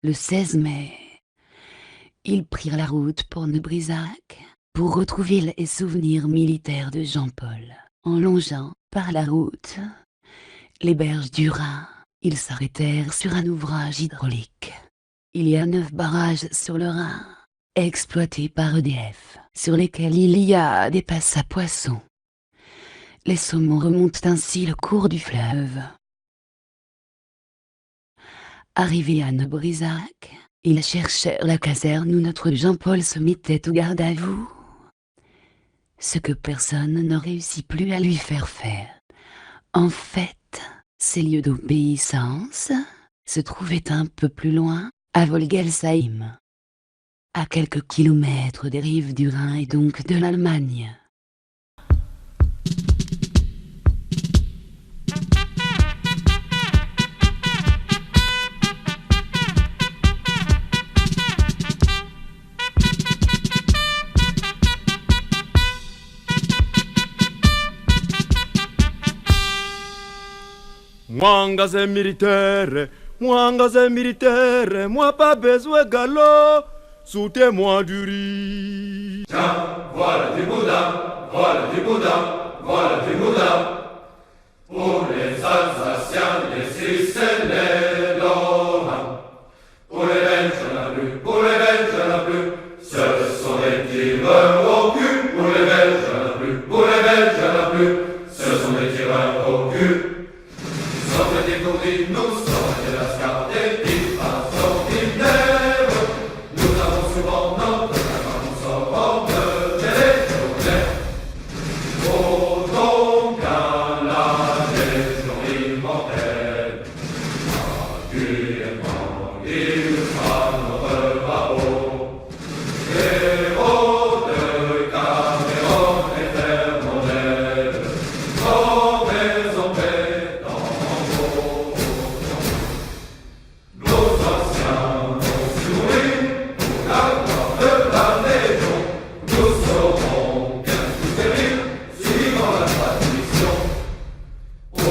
Le 16 mai, ils prirent la route pour Neubrisac, pour retrouver les souvenirs militaires de Jean-Paul. En longeant, par la route, les berges du Rhin, ils s'arrêtèrent sur un ouvrage hydraulique. Il y a 9 barrages sur le Rhin, exploités par EDF, sur lesquels il y a des passes à poissons. Les saumons remontent ainsi le cours du fleuve. Arrivés à Neubrisac, ils cherchèrent la caserne où notre Jean-Paul se mettait au garde à vous. Ce que personne ne réussit plus à lui faire faire. En fait, ces lieux d'obéissance se trouvaient un peu plus loin, à Volgelsheim, à quelques kilomètres des rives du Rhin et donc de l'Allemagne. Mwangaze militaire, moi pas besoin galop, soutez-moi du riz. Tiens, voilà du boudin, voilà du boudin, voilà du boudin. Pour les Alsaciens, les Suisses et les Lorrains. Pour les Belges, y'en a plus, pour les Belges, y'en a plus. Ce sont des tireurs au cul. Pour les Belges, y'en a plus, pour les Belges, y'en a plus. Ce sont des tireurs au cul. Sortez des courriers, nous sommes des lascars, des types extraordinaires. Nous avons souvent notre argent, nous sommes de légionnaires. Oh, donc à la légion immortelle, régulièrement il sera notre barreau. Héros de Cameron et Terre-Modèle, nos maisons paix dans vos champs. Nos anciens ont souri pour la gloire de la Légion. Nous saurons bien tout périr, suivant la tradition. Au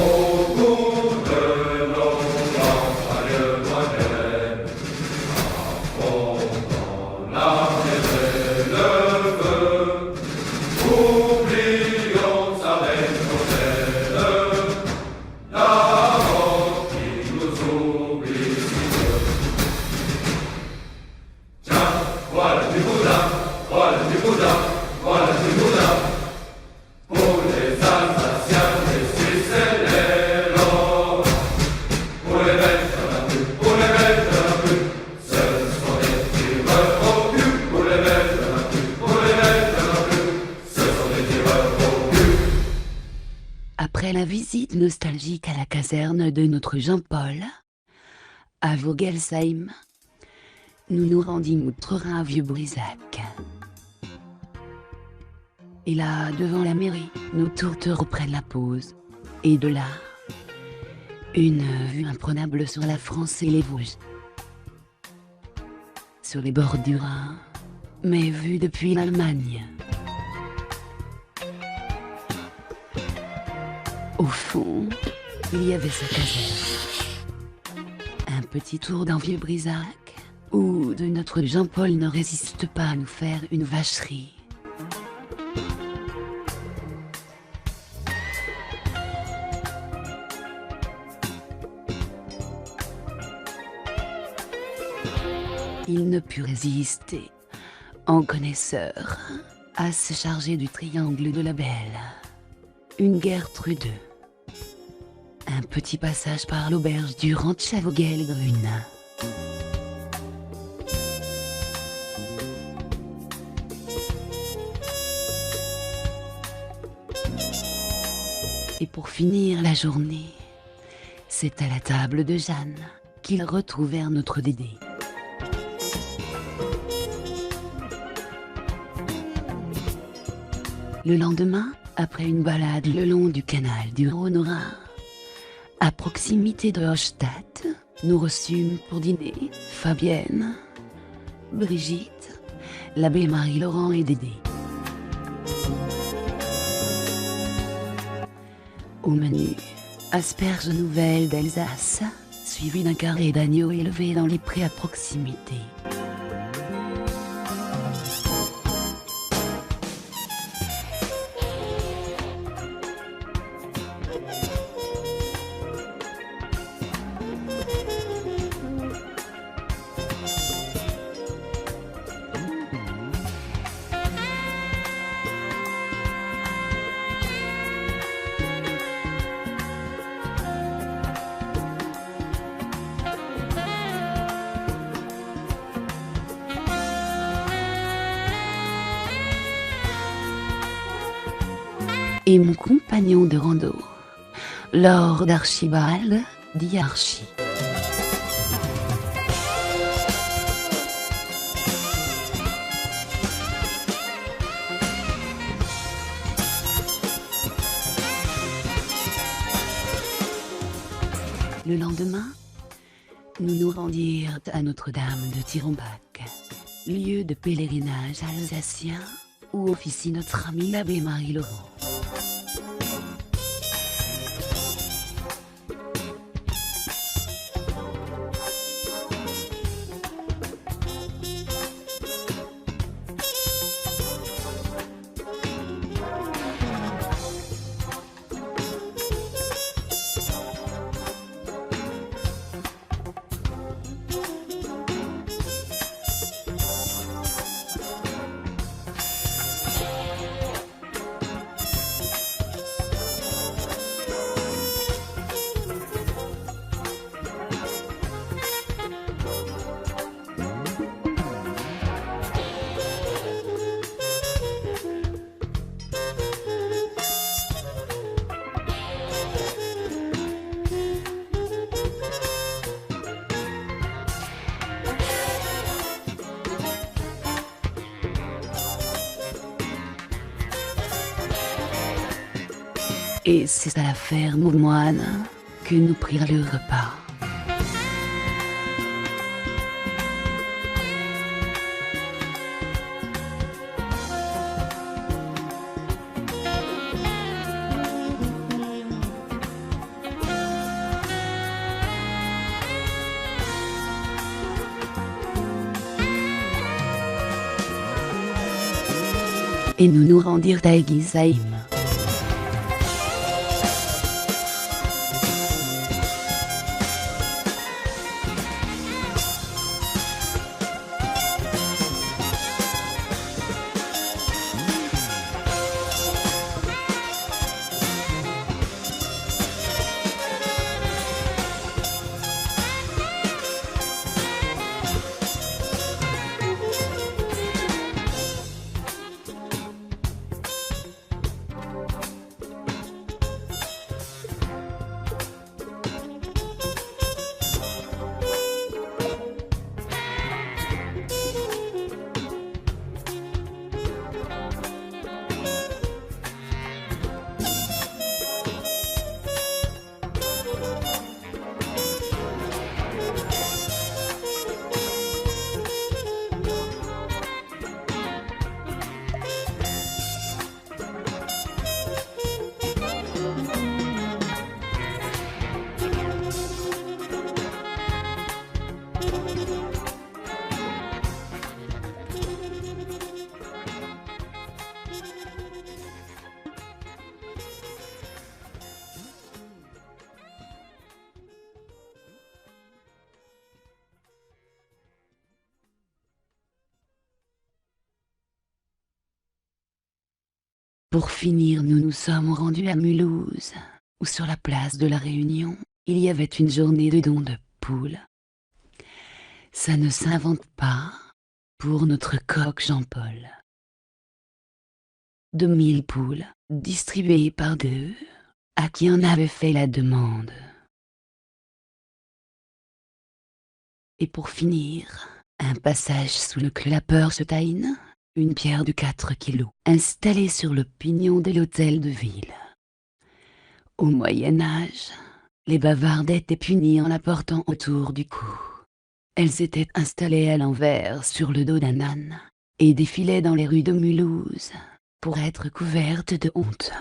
bout de nos campagnes lointaines, affrontant l'armée et le feu, oublions avec nos ailes la mort qui nous oublie si peu. Tiens, voilà du boudin, voilà du boudin, voilà du boudin. Pour les Alsaciens, les Suisses et les Lorrains. Pour les Belges, y'en a plus, pour les Belges, y'en a plus. Ce sont des tireurs au cul. Pour les Belges, y'en a plus, pour les Belges, y'en a plus. Ce sont des tireurs au cul. Après la visite nostalgique à la caserne de notre Jean-Paul, à Vogelsheim, nous nous rendîmes outre-Rhin à Vieux-Brisac. Et là, devant la mairie, nos tourteaux reprennent la pause. Et de là, une vue imprenable sur la France et les Vosges. Sur les bords du Rhin, mais vue depuis l'Allemagne. Au fond, il y avait sa caserne. Un petit tour dans Vieux-Brisac, où de notre Jean-Paul ne résiste pas à nous faire une vacherie. Il ne put résister, en connaisseur, à se charger du triangle de la Belle. Une Gertrude. Un petit passage par l'auberge du Ranch à Vogelgrün. Et pour finir la journée, c'est à la table de Jeanne qu'ils retrouvèrent notre Dédé. Le lendemain, après une balade le long du canal du Rhône au Rhin, à proximité de Hochstadt, nous reçûmes pour dîner Fabienne, Brigitte, l'abbé Marie-Laurent et Dédé. Au menu, asperges nouvelles d'Alsace, suivi d'un carré d'agneaux élevés dans les prés à proximité. Et mon compagnon de rando, Lord Archibald, dit Archie. Le lendemain, nous nous rendirent à Notre-Dame de Tironbac, lieu de pèlerinage alsacien où officie notre ami l'abbé Marie-Laurent. Et c'est à la ferme aux moines que nous prirent le repas. Et nous nous rendirent à Egisaïm. Pour finir, nous nous sommes rendus à Mulhouse, où sur la place de la Réunion, il y avait une journée de don de poules. Ça ne s'invente pas pour notre coq Jean-Paul. 2000 poules, distribuées par 2, à qui en avait fait la demande. Et pour finir, un passage sous le Klapperstein, une pierre de 4 kilos, installée sur le pignon de l'hôtel de ville. Au Moyen-Âge, les bavardes étaient punies en la portant autour du cou. Elles étaient installées à l'envers sur le dos d'un âne et défilaient dans les rues de Mulhouse pour être couvertes de honte.